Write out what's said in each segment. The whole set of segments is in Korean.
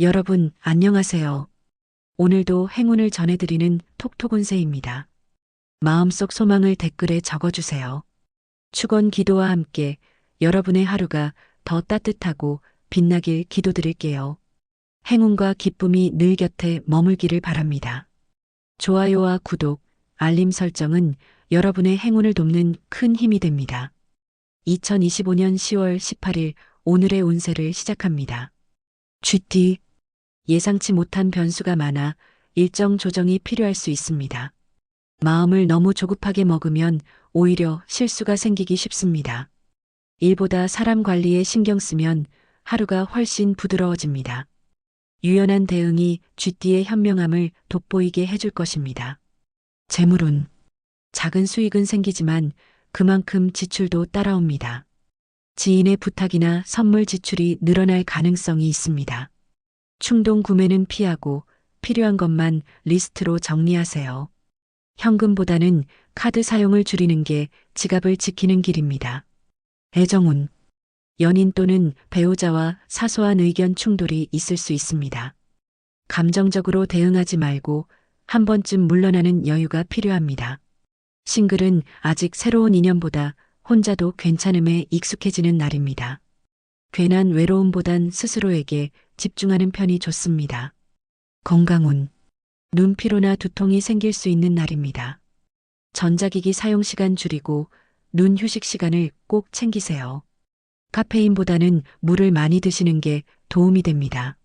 여러분, 안녕하세요. 오늘도 행운을 전해드리는 톡톡운세입니다. 마음속 소망을 댓글에 적어주세요. 축원 기도와 함께 여러분의 하루가 더 따뜻하고 빛나길 기도드릴게요. 행운과 기쁨이 늘 곁에 머물기를 바랍니다. 좋아요와 구독, 알림 설정은 여러분의 행운을 돕는 큰 힘이 됩니다. 2025년 10월 18일 오늘의 운세를 시작합니다. 쥐띠. 예상치 못한 변수가 많아 일정 조정이 필요할 수 있습니다. 마음을 너무 조급하게 먹으면 오히려 실수가 생기기 쉽습니다. 일보다 사람 관리에 신경 쓰면 하루가 훨씬 부드러워집니다. 유연한 대응이 쥐띠의 현명함을 돋보이게 해줄 것입니다. 재물운. 작은 수익은 생기지만 그만큼 지출도 따라옵니다. 지인의 부탁이나 선물 지출이 늘어날 가능성이 있습니다. 충동 구매는 피하고 필요한 것만 리스트로 정리하세요. 현금보다는 카드 사용을 줄이는 게 지갑을 지키는 길입니다. 애정운. 연인 또는 배우자와 사소한 의견 충돌이 있을 수 있습니다. 감정적으로 대응하지 말고 한 번쯤 물러나는 여유가 필요합니다. 싱글은 아직 새로운 인연보다 혼자도 괜찮음에 익숙해지는 날입니다. 괜한 외로움보단 스스로에게 집중하는 편이 좋습니다. 건강운. 눈 피로나 두통이 생길 수 있는 날입니다. 전자기기 사용 시간 줄이고 눈 휴식 시간을 꼭 챙기세요. 카페인보다는 물을 많이 드시는 게 도움이 됩니다.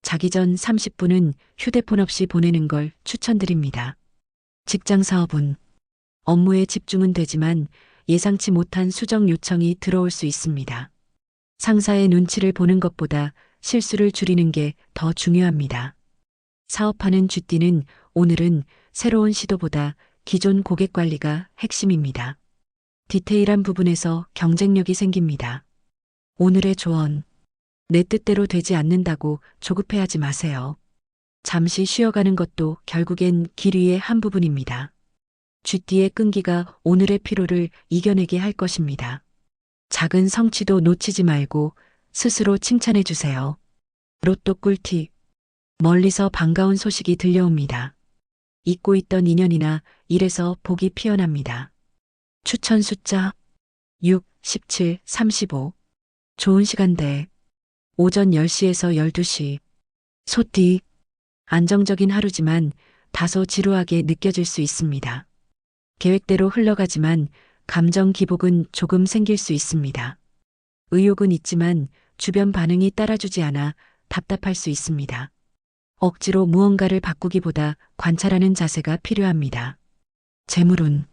자기 전 30분은 휴대폰 없이 보내는 걸 추천드립니다. 직장 사업운. 업무에 집중은 되지만 예상치 못한 수정 요청이 들어올 수 있습니다. 상사의 눈치를 보는 것보다 실수를 줄이는 게 더 중요합니다. 사업하는 쥐띠는 오늘은 새로운 시도보다 기존 고객 관리가 핵심입니다. 디테일한 부분에서 경쟁력이 생깁니다. 오늘의 조언. 내 뜻대로 되지 않는다고 조급해하지 마세요. 잠시 쉬어가는 것도 결국엔 길 위의 한 부분입니다. 쥐띠의 끈기가 오늘의 피로를 이겨내게 할 것입니다. 작은 성취도 놓치지 말고 스스로 칭찬해 주세요. 로또 꿀팁. 멀리서 반가운 소식이 들려옵니다. 잊고 있던 인연이나 일에서 복이 피어납니다. 추천 숫자 6, 17, 35. 좋은 시간대. 오전 10시에서 12시. 소띠. 안정적인 하루지만 다소 지루하게 느껴질 수 있습니다. 계획대로 흘러가지만 감정 기복은 조금 생길 수 있습니다. 의욕은 있지만 주변 반응이 따라주지 않아 답답할 수 있습니다. 억지로 무언가를 바꾸기보다 관찰하는 자세가 필요합니다. 재물운.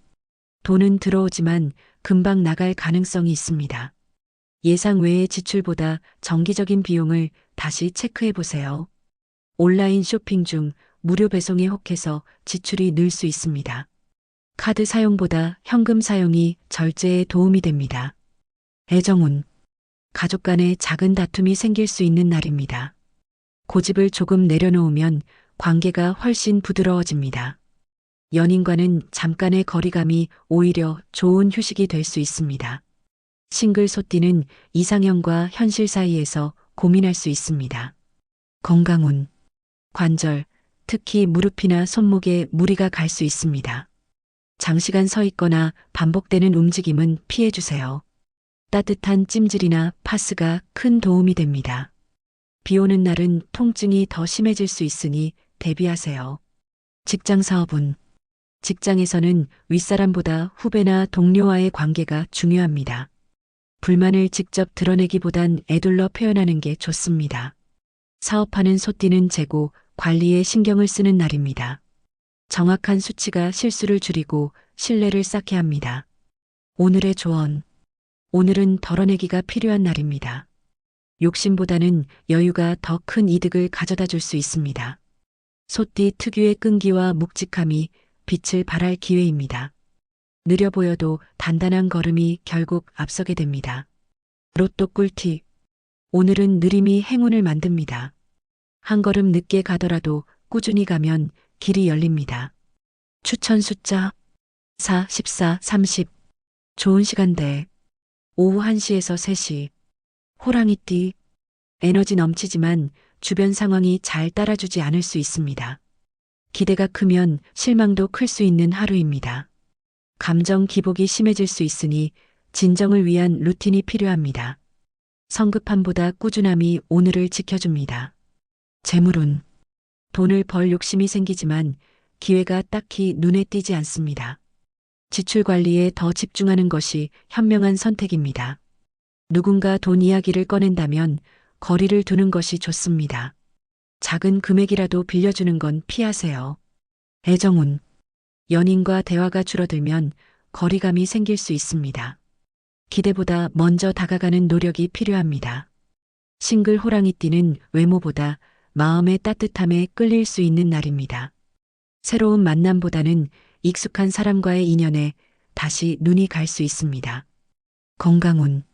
돈은 들어오지만 금방 나갈 가능성이 있습니다. 예상 외의 지출보다 정기적인 비용을 다시 체크해 보세요. 온라인 쇼핑 중 무료 배송에 혹해서 지출이 늘 수 있습니다. 카드 사용보다 현금 사용이 절제에 도움이 됩니다. 애정운. 가족 간에 작은 다툼이 생길 수 있는 날입니다. 고집을 조금 내려놓으면 관계가 훨씬 부드러워집니다. 연인과는 잠깐의 거리감이 오히려 좋은 휴식이 될 수 있습니다. 싱글 소띠는 이상형과 현실 사이에서 고민할 수 있습니다. 건강운. 관절, 특히 무릎이나 손목에 무리가 갈 수 있습니다. 장시간 서 있거나 반복되는 움직임은 피해 주세요. 따뜻한 찜질이나 파스가 큰 도움이 됩니다. 비 오는 날은 통증이 더 심해질 수 있으니 대비하세요. 직장 사업운. 직장에서는 윗사람보다 후배나 동료와의 관계가 중요합니다. 불만을 직접 드러내기보단 애둘러 표현하는 게 좋습니다. 사업하는 소띠는 재고, 관리에 신경을 쓰는 날입니다. 정확한 수치가 실수를 줄이고 신뢰를 쌓게 합니다. 오늘의 조언. 오늘은 덜어내기가 필요한 날입니다. 욕심보다는 여유가 더 큰 이득을 가져다 줄 수 있습니다. 소띠 특유의 끈기와 묵직함이 빛을 발할 기회입니다. 느려 보여도 단단한 걸음이 결국 앞서게 됩니다. 로또 꿀팁. 오늘은 느림이 행운을 만듭니다. 한 걸음 늦게 가더라도 꾸준히 가면 길이 열립니다. 추천 숫자 4, 14, 30. 좋은 시간대. 오후 1시에서 3시. 호랑이띠. 에너지 넘치지만 주변 상황이 잘 따라주지 않을 수 있습니다. 기대가 크면 실망도 클 수 있는 하루입니다. 감정 기복이 심해질 수 있으니 진정을 위한 루틴이 필요합니다. 성급함보다 꾸준함이 오늘을 지켜줍니다. 재물운. 돈을 벌 욕심이 생기지만 기회가 딱히 눈에 띄지 않습니다. 지출 관리에 더 집중하는 것이 현명한 선택입니다. 누군가 돈 이야기를 꺼낸다면 거리를 두는 것이 좋습니다. 작은 금액이라도 빌려주는 건 피하세요. 애정운. 연인과 대화가 줄어들면 거리감이 생길 수 있습니다. 기대보다 먼저 다가가는 노력이 필요합니다. 싱글 호랑이띠는 외모보다 마음의 따뜻함에 끌릴 수 있는 날입니다. 새로운 만남보다는 익숙한 사람과의 인연에 다시 눈이 갈 수 있습니다. 건강운.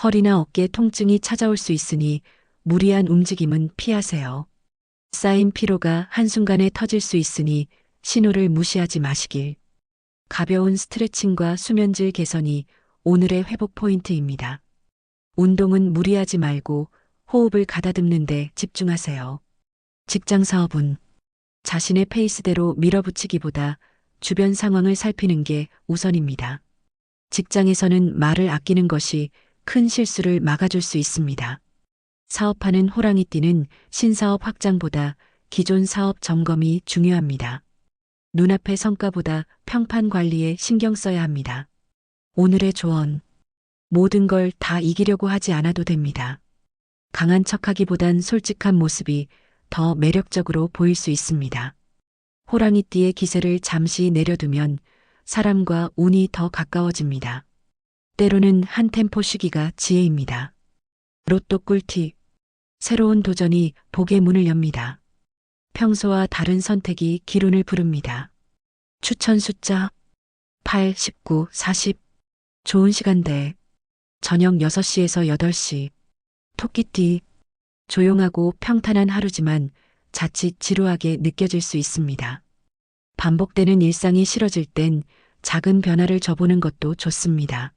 허리나 어깨 통증이 찾아올 수 있으니 무리한 움직임은 피하세요. 쌓인 피로가 한순간에 터질 수 있으니 신호를 무시하지 마시길. 가벼운 스트레칭과 수면질 개선이 오늘의 회복 포인트입니다. 운동은 무리하지 말고 호흡을 가다듬는 데 집중하세요. 직장 사업은 자신의 페이스대로 밀어붙이기보다 주변 상황을 살피는 게 우선입니다. 직장에서는 말을 아끼는 것이 큰 실수를 막아줄 수 있습니다. 사업하는 호랑이띠는 신사업 확장보다 기존 사업 점검이 중요합니다. 눈앞의 성과보다 평판 관리에 신경 써야 합니다. 오늘의 조언. 모든 걸 다 이기려고 하지 않아도 됩니다. 강한 척하기보단 솔직한 모습이 더 매력적으로 보일 수 있습니다. 호랑이띠의 기세를 잠시 내려두면 사람과 운이 더 가까워집니다. 때로는 한 템포 쉬기가 지혜입니다. 로또 꿀팁. 새로운 도전이 복의 문을 엽니다. 평소와 다른 선택이 기운을 부릅니다. 추천 숫자 8, 19, 40. 좋은 시간대. 저녁 6시에서 8시. 토끼띠. 조용하고 평탄한 하루지만 자칫 지루하게 느껴질 수 있습니다. 반복되는 일상이 싫어질 땐 작은 변화를 줘보는 것도 좋습니다.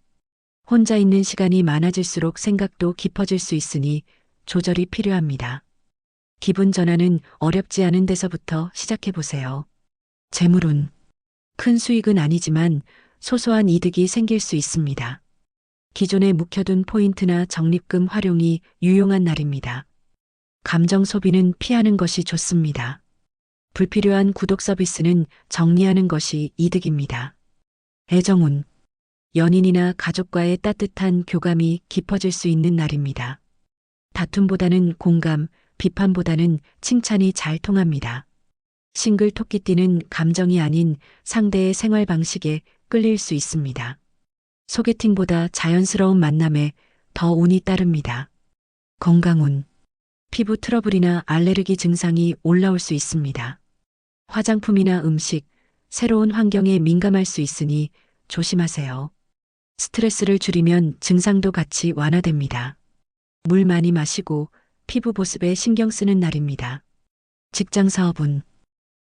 혼자 있는 시간이 많아질수록 생각도 깊어질 수 있으니 조절이 필요합니다. 기분 전환은 어렵지 않은 데서부터 시작해보세요. 재물운. 큰 수익은 아니지만 소소한 이득이 생길 수 있습니다. 기존에 묵혀둔 포인트나 적립금 활용이 유용한 날입니다. 감정 소비는 피하는 것이 좋습니다. 불필요한 구독 서비스는 정리하는 것이 이득입니다. 애정운. 연인이나 가족과의 따뜻한 교감이 깊어질 수 있는 날입니다. 다툼보다는 공감, 비판보다는 칭찬이 잘 통합니다. 싱글 토끼띠는 감정이 아닌 상대의 생활 방식에 끌릴 수 있습니다. 소개팅보다 자연스러운 만남에 더 운이 따릅니다. 건강운. 피부 트러블이나 알레르기 증상이 올라올 수 있습니다. 화장품이나 음식, 새로운 환경에 민감할 수 있으니 조심하세요. 스트레스를 줄이면 증상도 같이 완화됩니다. 물 많이 마시고 피부 보습에 신경 쓰는 날입니다. 직장 사업은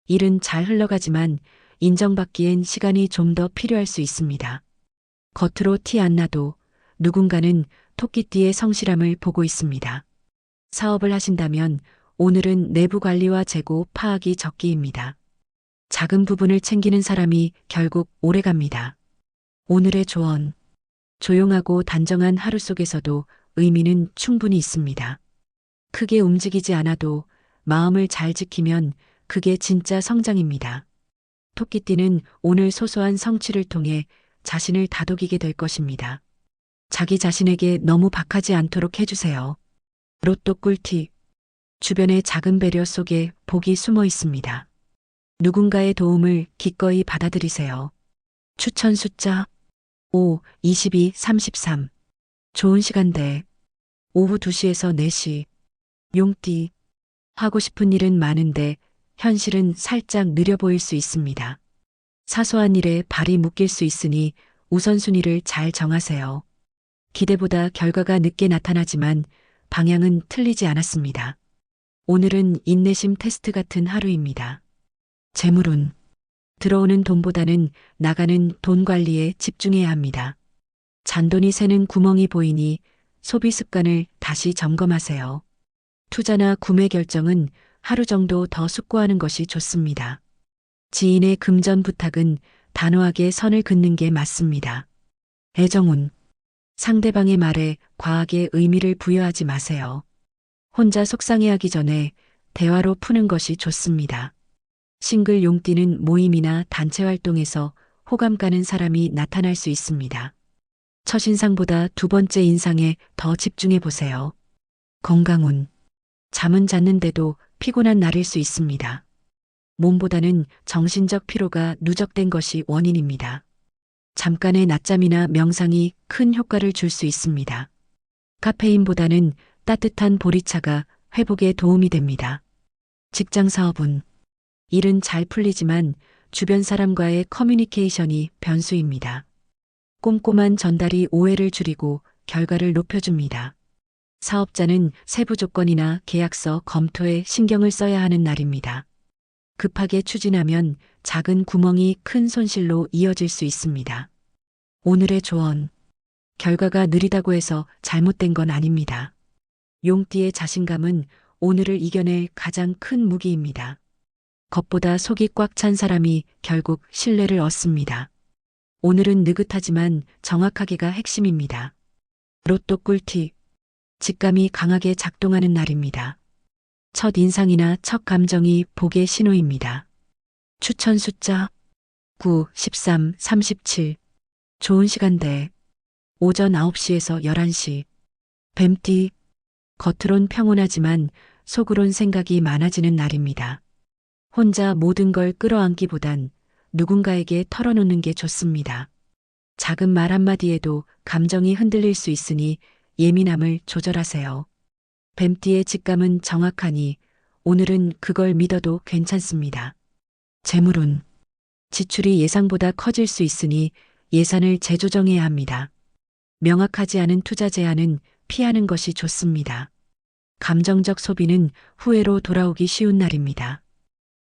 일은 잘 흘러가지만 인정받기엔 시간이 좀 더 필요할 수 있습니다. 겉으로 티 안 나도 누군가는 토끼띠의 성실함을 보고 있습니다. 사업을 하신다면 오늘은 내부 관리와 재고 파악이 적기입니다. 작은 부분을 챙기는 사람이 결국 오래갑니다. 오늘의 조언. 조용하고 단정한 하루 속에서도 의미는 충분히 있습니다. 크게 움직이지 않아도 마음을 잘 지키면 그게 진짜 성장입니다. 토끼띠는 오늘 소소한 성취를 통해 자신을 다독이게 될 것입니다. 자기 자신에게 너무 박하지 않도록 해주세요. 로또 꿀팁. 주변의 작은 배려 속에 복이 숨어 있습니다. 누군가의 도움을 기꺼이 받아들이세요. 추천 숫자 5, 22, 33. 좋은 시간대. 오후 2시에서 4시. 용띠. 하고 싶은 일은 많은데 현실은 살짝 느려 보일 수 있습니다. 사소한 일에 발이 묶일 수 있으니 우선순위를 잘 정하세요. 기대보다 결과가 늦게 나타나지만 방향은 틀리지 않았습니다. 오늘은 인내심 테스트 같은 하루입니다. 재물운. 들어오는 돈보다는 나가는 돈 관리에 집중해야 합니다. 잔돈이 새는 구멍이 보이니 소비 습관을 다시 점검하세요. 투자나 구매 결정은 하루 정도 더 숙고하는 것이 좋습니다. 지인의 금전 부탁은 단호하게 선을 긋는 게 맞습니다. 애정운. 상대방의 말에 과하게 의미를 부여하지 마세요. 혼자 속상해하기 전에 대화로 푸는 것이 좋습니다. 싱글 용띠는 모임이나 단체 활동에서 호감 가는 사람이 나타날 수 있습니다. 첫인상보다 두 번째 인상에 더 집중해 보세요. 건강운. 잠은 잤는데도 피곤한 날일 수 있습니다. 몸보다는 정신적 피로가 누적된 것이 원인입니다. 잠깐의 낮잠이나 명상이 큰 효과를 줄 수 있습니다. 카페인보다는 따뜻한 보리차가 회복에 도움이 됩니다. 직장 사업은 일은 잘 풀리지만 주변 사람과의 커뮤니케이션이 변수입니다. 꼼꼼한 전달이 오해를 줄이고 결과를 높여줍니다. 사업자는 세부 조건이나 계약서 검토에 신경을 써야 하는 날입니다. 급하게 추진하면 작은 구멍이 큰 손실로 이어질 수 있습니다. 오늘의 조언. 결과가 느리다고 해서 잘못된 건 아닙니다. 용띠의 자신감은 오늘을 이겨낼 가장 큰 무기입니다. 겉보다 속이 꽉 찬 사람이 결국 신뢰를 얻습니다. 오늘은 느긋하지만 정확하게가 핵심입니다. 로또 꿀팁. 직감이 강하게 작동하는 날입니다. 첫 인상이나 첫 감정이 복의 신호입니다. 추천 숫자 9, 13, 37. 좋은 시간대. 오전 9시에서 11시. 뱀띠. 겉으론 평온하지만 속으론 생각이 많아지는 날입니다. 혼자 모든 걸 끌어안기보단 누군가에게 털어놓는 게 좋습니다. 작은 말 한마디에도 감정이 흔들릴 수 있으니 예민함을 조절하세요. 뱀띠의 직감은 정확하니 오늘은 그걸 믿어도 괜찮습니다. 재물운. 지출이 예상보다 커질 수 있으니 예산을 재조정해야 합니다. 명확하지 않은 투자 제한은 피하는 것이 좋습니다. 감정적 소비는 후회로 돌아오기 쉬운 날입니다.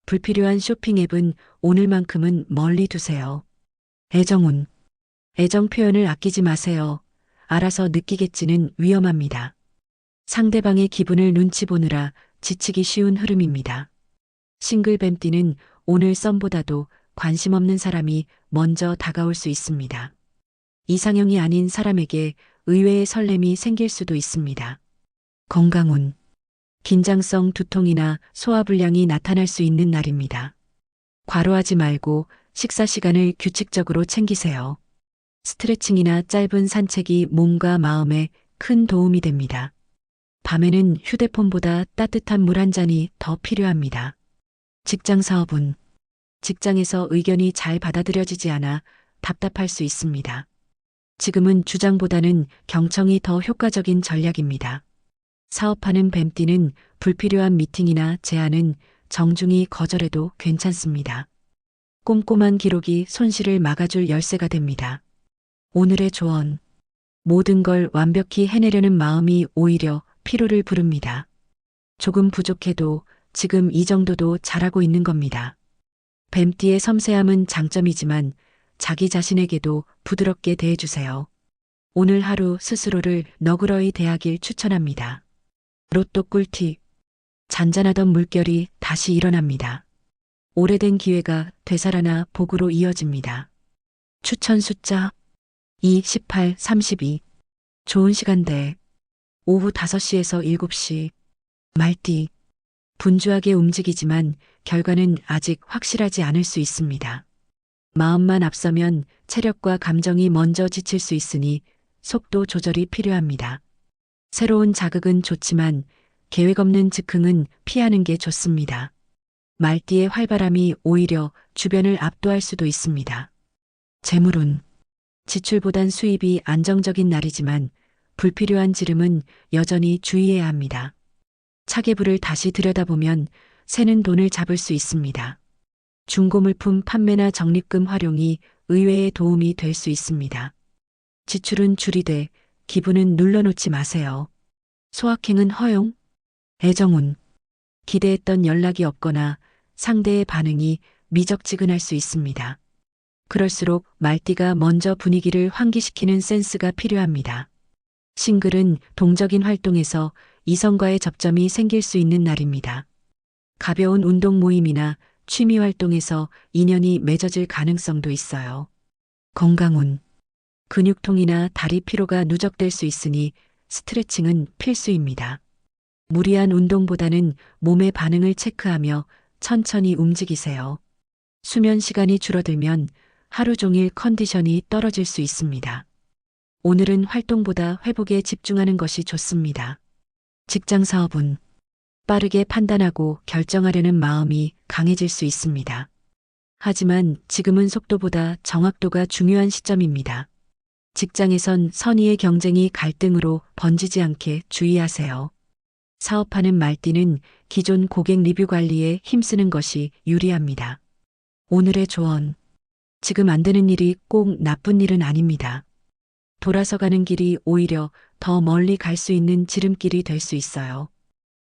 불필요한 쇼핑 앱은 오늘만큼은 멀리 두세요. 애정운. 애정 표현을 아끼지 마세요. 알아서 느끼겠지는 위험합니다. 상대방의 기분을 눈치 보느라 지치기 쉬운 흐름입니다. 싱글 뱀띠는 오늘 썸보다도 관심 없는 사람이 먼저 다가올 수 있습니다. 이상형이 아닌 사람에게 의외의 설렘이 생길 수도 있습니다. 건강운. 긴장성 두통이나 소화불량이 나타날 수 있는 날입니다. 과로하지 말고 식사 시간을 규칙적으로 챙기세요. 스트레칭이나 짧은 산책이 몸과 마음에 큰 도움이 됩니다. 밤에는 휴대폰보다 따뜻한 물 한 잔이 더 필요합니다. 직장 사업은 직장에서 의견이 잘 받아들여지지 않아 답답할 수 있습니다. 지금은 주장보다는 경청이 더 효과적인 전략입니다. 사업하는 뱀띠는 불필요한 미팅이나 제안은 정중히 거절해도 괜찮습니다. 꼼꼼한 기록이 손실을 막아줄 열쇠가 됩니다. 오늘의 조언. 모든 걸 완벽히 해내려는 마음이 오히려 피로를 부릅니다. 조금 부족해도 지금 이 정도도 잘하고 있는 겁니다. 뱀띠의 섬세함은 장점이지만 자기 자신에게도 부드럽게 대해주세요. 오늘 하루 스스로를 너그러이 대하길 추천합니다. 로또 꿀팁. 잔잔하던 물결이 다시 일어납니다. 오래된 기회가 되살아나 복으로 이어집니다. 추천 숫자 2, 18, 32. 좋은 시간대. 오후 5시에서 7시. 말띠. 분주하게 움직이지만 결과는 아직 확실하지 않을 수 있습니다. 마음만 앞서면 체력과 감정이 먼저 지칠 수 있으니 속도 조절이 필요합니다. 새로운 자극은 좋지만 계획 없는 즉흥은 피하는 게 좋습니다. 말띠의 활발함이 오히려 주변을 압도할 수도 있습니다. 재물운. 지출보단 수입이 안정적인 날이지만 불필요한 지름은 여전히 주의해야 합니다. 차계부를 다시 들여다보면 새는 돈을 잡을 수 있습니다. 중고물품 판매나 적립금 활용이 의외의 도움이 될 수 있습니다. 지출은 줄이되 기분은 눌러놓지 마세요. 소확행은 허용. 애정운. 기대했던 연락이 없거나 상대의 반응이 미적지근할 수 있습니다. 그럴수록 말띠가 먼저 분위기를 환기시키는 센스가 필요합니다. 싱글은 동적인 활동에서 이성과의 접점이 생길 수 있는 날입니다. 가벼운 운동 모임이나 취미 활동에서 인연이 맺어질 가능성도 있어요. 건강운. 근육통이나 다리 피로가 누적될 수 있으니 스트레칭은 필수입니다. 무리한 운동보다는 몸의 반응을 체크하며 천천히 움직이세요. 수면 시간이 줄어들면 하루 종일 컨디션이 떨어질 수 있습니다. 오늘은 활동보다 회복에 집중하는 것이 좋습니다. 직장 사업은 빠르게 판단하고 결정하려는 마음이 강해질 수 있습니다. 하지만 지금은 속도보다 정확도가 중요한 시점입니다. 직장에선 선의의 경쟁이 갈등으로 번지지 않게 주의하세요. 사업하는 말띠는 기존 고객 리뷰 관리에 힘쓰는 것이 유리합니다. 오늘의 조언. 지금 안 되는 일이 꼭 나쁜 일은 아닙니다. 돌아서 가는 길이 오히려 더 멀리 갈 수 있는 지름길이 될 수 있어요.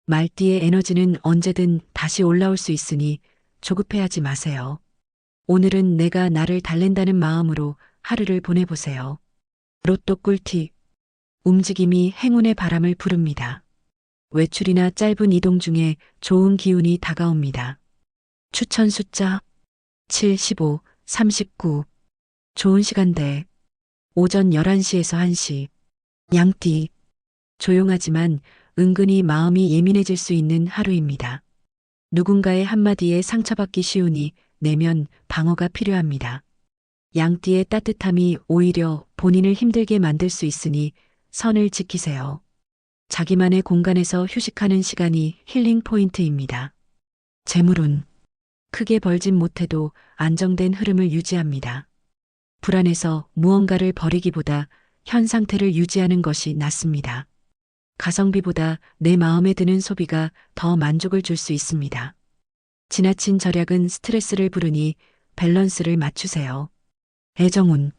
말띠의 에너지는 언제든 다시 올라올 수 있으니 조급해하지 마세요. 오늘은 내가 나를 달랜다는 마음으로 하루를 보내보세요. 로또 꿀팁. 움직임이 행운의 바람을 부릅니다. 외출이나 짧은 이동 중에 좋은 기운이 다가옵니다. 추천 숫자 7, 15, 39. 좋은 시간대. 오전 11시에서 1시. 양띠. 조용하지만 은근히 마음이 예민해질 수 있는 하루입니다. 누군가의 한마디에 상처받기 쉬우니 내면 방어가 필요합니다. 양띠의 따뜻함이 오히려 본인을 힘들게 만들 수 있으니 선을 지키세요. 자기만의 공간에서 휴식하는 시간이 힐링 포인트입니다. 재물운. 크게 벌진 못해도 안정된 흐름을 유지합니다. 불안해서 무언가를 버리기보다 현 상태를 유지하는 것이 낫습니다. 가성비보다 내 마음에 드는 소비가 더 만족을 줄 수 있습니다. 지나친 절약은 스트레스를 부르니 밸런스를 맞추세요. 애정운.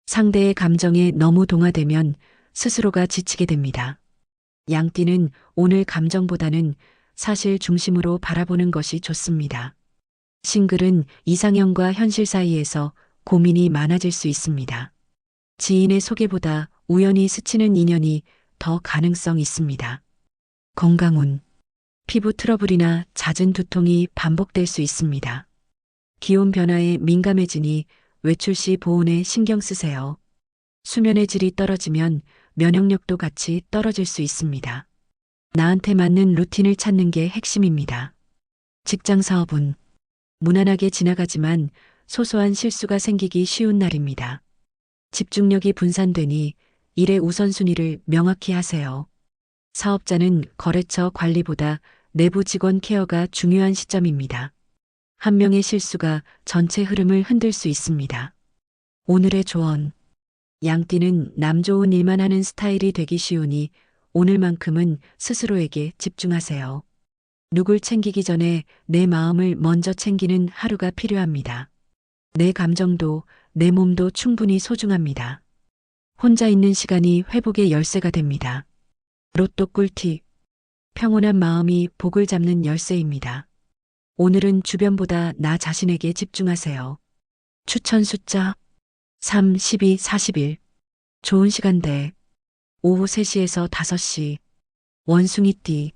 상대의 감정에 너무 동화되면 스스로가 지치게 됩니다. 양띠는 오늘 감정보다는 사실 중심으로 바라보는 것이 좋습니다. 싱글은 이상형과 현실 사이에서 고민이 많아질 수 있습니다. 지인의 소개보다 우연히 스치는 인연이 더 가능성 있습니다. 건강운. 피부 트러블이나 잦은 두통이 반복될 수 있습니다. 기온 변화에 민감해지니 외출 시 보온에 신경 쓰세요. 수면의 질이 떨어지면 면역력도 같이 떨어질 수 있습니다. 나한테 맞는 루틴을 찾는 게 핵심입니다. 직장 사업은 무난하게 지나가지만 소소한 실수가 생기기 쉬운 날입니다. 집중력이 분산되니 일의 우선순위를 명확히 하세요. 사업자는 거래처 관리보다 내부 직원 케어가 중요한 시점입니다. 한 명의 실수가 전체 흐름을 흔들 수 있습니다. 오늘의 조언. 양띠는 남 좋은 일만 하는 스타일이 되기 쉬우니 오늘만큼은 스스로에게 집중하세요. 누굴 챙기기 전에 내 마음을 먼저 챙기는 하루가 필요합니다. 내 감정도 내 몸도 충분히 소중합니다. 혼자 있는 시간이 회복의 열쇠가 됩니다. 로또 꿀팁. 평온한 마음이 복을 잡는 열쇠입니다. 오늘은 주변보다 나 자신에게 집중하세요. 추천 숫자 3, 12, 41. 좋은 시간대. 오후 3시에서 5시. 원숭이띠.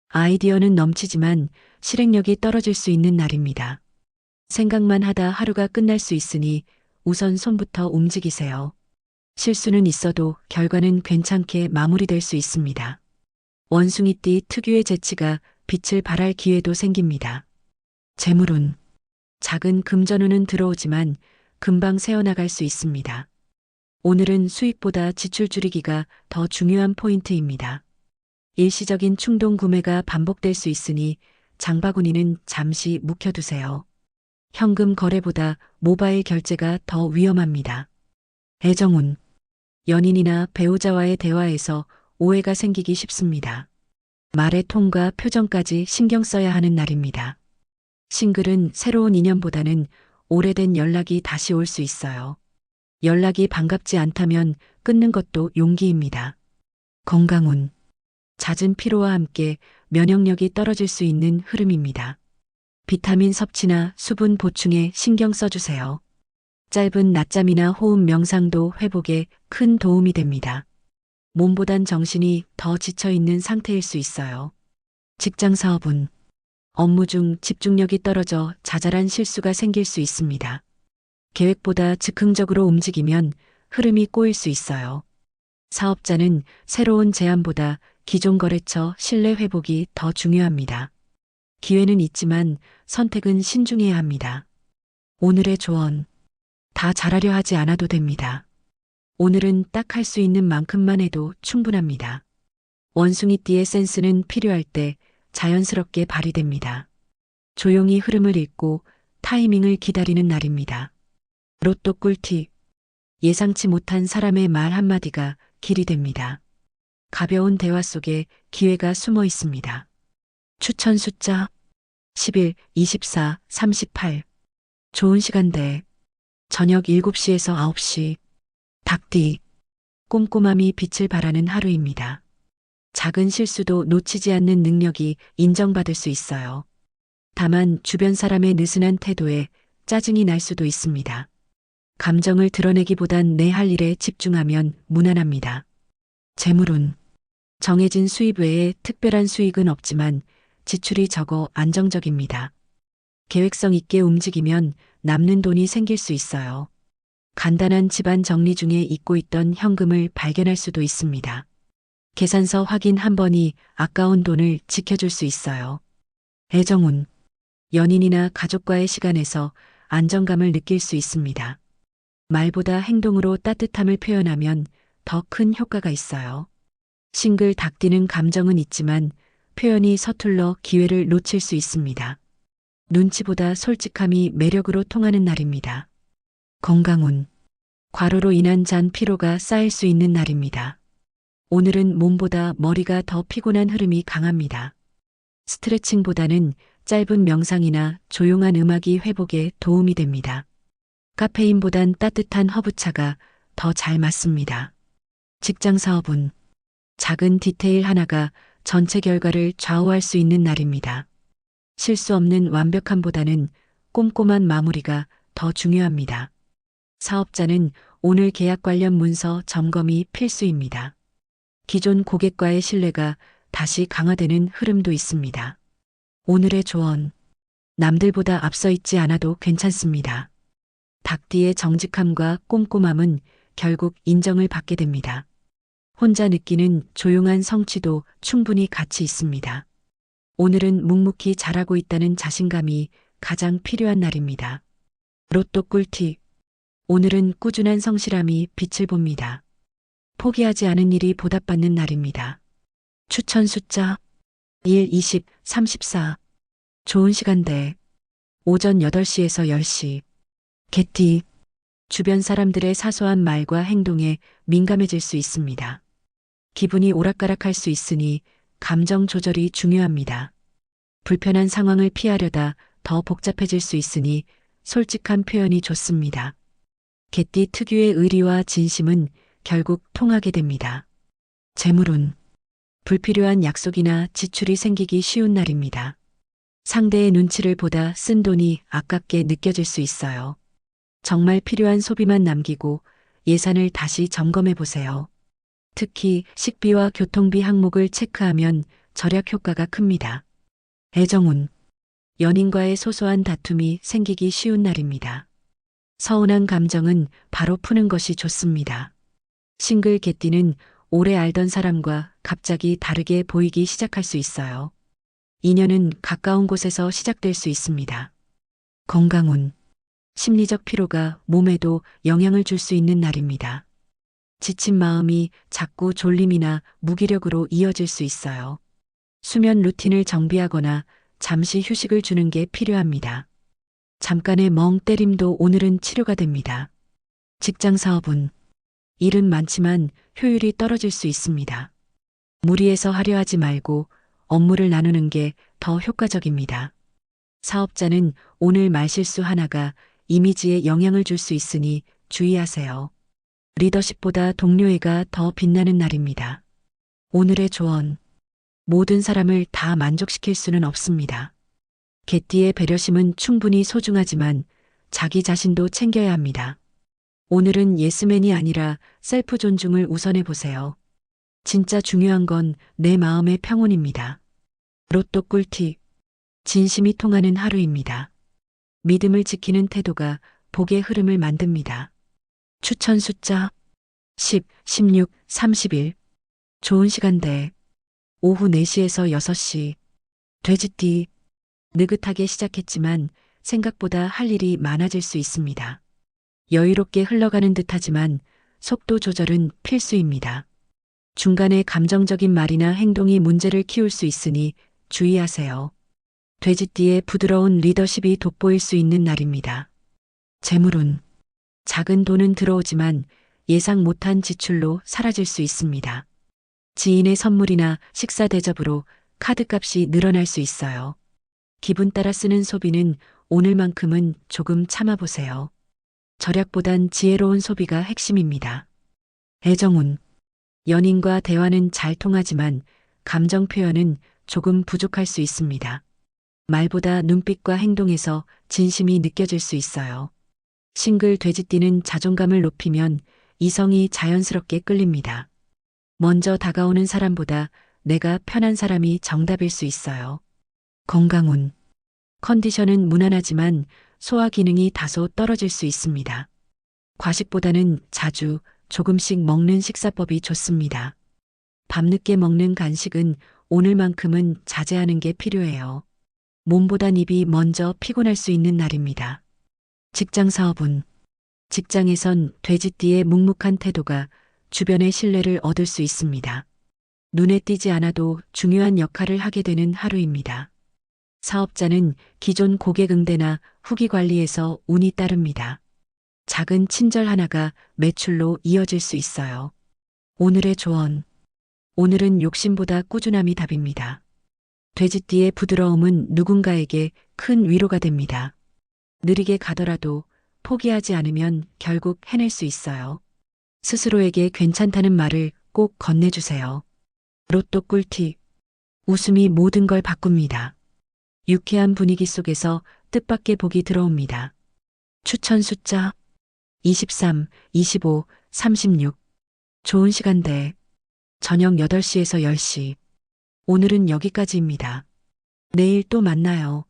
아이디어는 넘치지만 실행력이 떨어질 수 있는 날입니다. 생각만 하다 하루가 끝날 수 있으니 우선 손부터 움직이세요. 실수는 있어도 결과는 괜찮게 마무리될 수 있습니다. 원숭이띠 특유의 재치가 빛을 발할 기회도 생깁니다. 재물운. 작은 금전운은 들어오지만 금방 새어나갈 수 있습니다. 오늘은 수익보다 지출 줄이기가 더 중요한 포인트입니다. 일시적인 충동 구매가 반복될 수 있으니 장바구니는 잠시 묵혀두세요. 현금 거래보다 모바일 결제가 더 위험합니다. 애정운. 연인이나 배우자와의 대화에서 오해가 생기기 쉽습니다. 말의 톤과 표정까지 신경 써야 하는 날입니다. 싱글은 새로운 인연보다는 오래된 연락이 다시 올 수 있어요. 연락이 반갑지 않다면 끊는 것도 용기입니다. 건강운. 잦은 피로와 함께 면역력이 떨어질 수 있는 흐름입니다. 비타민 섭취나 수분 보충에 신경 써주세요. 짧은 낮잠이나 호흡 명상도 회복에 큰 도움이 됩니다. 몸보단 정신이 더 지쳐 있는 상태일 수 있어요. 직장 사업은 업무 중 집중력이 떨어져 자잘한 실수가 생길 수 있습니다. 계획보다 즉흥적으로 움직이면 흐름이 꼬일 수 있어요. 사업자는 새로운 제안보다 기존 거래처 신뢰 회복이 더 중요합니다. 기회는 있지만 선택은 신중해야 합니다. 오늘의 조언. 다 잘하려 하지 않아도 됩니다. 오늘은 딱 할 수 있는 만큼만 해도 충분합니다. 원숭이띠의 센스는 필요할 때 자연스럽게 발휘됩니다. 조용히 흐름을 읽고 타이밍을 기다리는 날입니다. 로또 꿀팁. 예상치 못한 사람의 말 한마디가 길이 됩니다. 가벼운 대화 속에 기회가 숨어 있습니다. 추천 숫자 11, 24, 38. 좋은 시간대. 저녁 7시에서 9시. 닭띠. 꼼꼼함이 빛을 발하는 하루입니다. 작은 실수도 놓치지 않는 능력이 인정받을 수 있어요. 다만 주변 사람의 느슨한 태도에 짜증이 날 수도 있습니다. 감정을 드러내기보단 내 할 일에 집중하면 무난합니다. 재물운. 정해진 수입 외에 특별한 수익은 없지만 지출이 적어 안정적입니다. 계획성 있게 움직이면 남는 돈이 생길 수 있어요. 간단한 집안 정리 중에 잊고 있던 현금을 발견할 수도 있습니다. 계산서 확인 한 번이 아까운 돈을 지켜줄 수 있어요. 애정운. 연인이나 가족과의 시간에서 안정감을 느낄 수 있습니다. 말보다 행동으로 따뜻함을 표현하면 더 큰 효과가 있어요. 싱글 닭띠는 감정은 있지만 표현이 서툴러 기회를 놓칠 수 있습니다. 눈치보다 솔직함이 매력으로 통하는 날입니다. 건강운. 과로로 인한 잔 피로가 쌓일 수 있는 날입니다. 오늘은 몸보다 머리가 더 피곤한 흐름이 강합니다. 스트레칭보다는 짧은 명상이나 조용한 음악이 회복에 도움이 됩니다. 카페인보단 따뜻한 허브차가 더 잘 맞습니다. 직장 사업은 작은 디테일 하나가 전체 결과를 좌우할 수 있는 날입니다. 실수 없는 완벽함보다는 꼼꼼한 마무리가 더 중요합니다. 사업자는 오늘 계약 관련 문서 점검이 필수입니다. 기존 고객과의 신뢰가 다시 강화되는 흐름도 있습니다. 오늘의 조언. 남들보다 앞서 있지 않아도 괜찮습니다. 닭띠의 정직함과 꼼꼼함은 결국 인정을 받게 됩니다. 혼자 느끼는 조용한 성취도 충분히 가치 있습니다. 오늘은 묵묵히 잘하고 있다는 자신감이 가장 필요한 날입니다. 로또 꿀팁. 오늘은 꾸준한 성실함이 빛을 봅니다. 포기하지 않은 일이 보답받는 날입니다. 추천 숫자 1, 20, 34. 좋은 시간대. 오전 8시에서 10시. 개띠. 주변 사람들의 사소한 말과 행동에 민감해질 수 있습니다. 기분이 오락가락할 수 있으니 감정 조절이 중요합니다. 불편한 상황을 피하려다 더 복잡해질 수 있으니 솔직한 표현이 좋습니다. 개띠 특유의 의리와 진심은 결국 통하게 됩니다. 재물운. 불필요한 약속이나 지출이 생기기 쉬운 날입니다. 상대의 눈치를 보다 쓴 돈이 아깝게 느껴질 수 있어요. 정말 필요한 소비만 남기고 예산을 다시 점검해 보세요. 특히 식비와 교통비 항목을 체크하면 절약 효과가 큽니다. 애정운. 연인과의 소소한 다툼이 생기기 쉬운 날입니다. 서운한 감정은 바로 푸는 것이 좋습니다. 싱글 개띠는 오래 알던 사람과 갑자기 다르게 보이기 시작할 수 있어요. 인연은 가까운 곳에서 시작될 수 있습니다. 건강운. 심리적 피로가 몸에도 영향을 줄 수 있는 날입니다. 지친 마음이 자꾸 졸림이나 무기력으로 이어질 수 있어요. 수면 루틴을 정비하거나 잠시 휴식을 주는 게 필요합니다. 잠깐의 멍 때림도 오늘은 치료가 됩니다. 직장 사업은 일은 많지만 효율이 떨어질 수 있습니다. 무리해서 하려 하지 말고 업무를 나누는 게 더 효과적입니다. 사업자는 오늘 말실수 하나가 이미지에 영향을 줄 수 있으니 주의하세요. 리더십보다 동료애가 더 빛나는 날입니다. 오늘의 조언. 모든 사람을 다 만족시킬 수는 없습니다. 개띠의 배려심은 충분히 소중하지만 자기 자신도 챙겨야 합니다. 오늘은 예스맨이 아니라 셀프 존중을 우선해 보세요. 진짜 중요한 건 내 마음의 평온입니다. 로또 꿀팁. 진심이 통하는 하루입니다. 믿음을 지키는 태도가 복의 흐름을 만듭니다. 추천 숫자 10, 16, 31. 좋은 시간대. 오후 4시에서 6시. 돼지띠. 느긋하게 시작했지만 생각보다 할 일이 많아질 수 있습니다. 여유롭게 흘러가는 듯하지만 속도 조절은 필수입니다. 중간에 감정적인 말이나 행동이 문제를 키울 수 있으니 주의하세요. 돼지띠의 부드러운 리더십이 돋보일 수 있는 날입니다. 재물운. 작은 돈은 들어오지만 예상 못한 지출로 사라질 수 있습니다. 지인의 선물이나 식사 대접으로 카드값이 늘어날 수 있어요. 기분 따라 쓰는 소비는 오늘만큼은 조금 참아보세요. 절약보단 지혜로운 소비가 핵심입니다. 애정운. 연인과 대화는 잘 통하지만 감정 표현은 조금 부족할 수 있습니다. 말보다 눈빛과 행동에서 진심이 느껴질 수 있어요. 싱글 돼지띠는 자존감을 높이면 이성이 자연스럽게 끌립니다. 먼저 다가오는 사람보다 내가 편한 사람이 정답일 수 있어요. 건강운. 컨디션은 무난하지만 소화 기능이 다소 떨어질 수 있습니다. 과식보다는 자주 조금씩 먹는 식사법이 좋습니다. 밤늦게 먹는 간식은 오늘만큼은 자제하는 게 필요해요. 몸보단 입이 먼저 피곤할 수 있는 날입니다. 직장 사업운. 직장에선 돼지띠의 묵묵한 태도가 주변의 신뢰를 얻을 수 있습니다. 눈에 띄지 않아도 중요한 역할을 하게 되는 하루입니다. 사업자는 기존 고객 응대나 후기 관리에서 운이 따릅니다. 작은 친절 하나가 매출로 이어질 수 있어요. 오늘의 조언. 오늘은 욕심보다 꾸준함이 답입니다. 돼지띠의 부드러움은 누군가에게 큰 위로가 됩니다. 느리게 가더라도 포기하지 않으면 결국 해낼 수 있어요. 스스로에게 괜찮다는 말을 꼭 건네주세요. 로또 꿀팁. 웃음이 모든 걸 바꿉니다. 유쾌한 분위기 속에서 뜻밖의 복이 들어옵니다. 추천 숫자 23, 25, 36. 좋은 시간대. 저녁 8시에서 10시. 오늘은 여기까지입니다. 내일 또 만나요.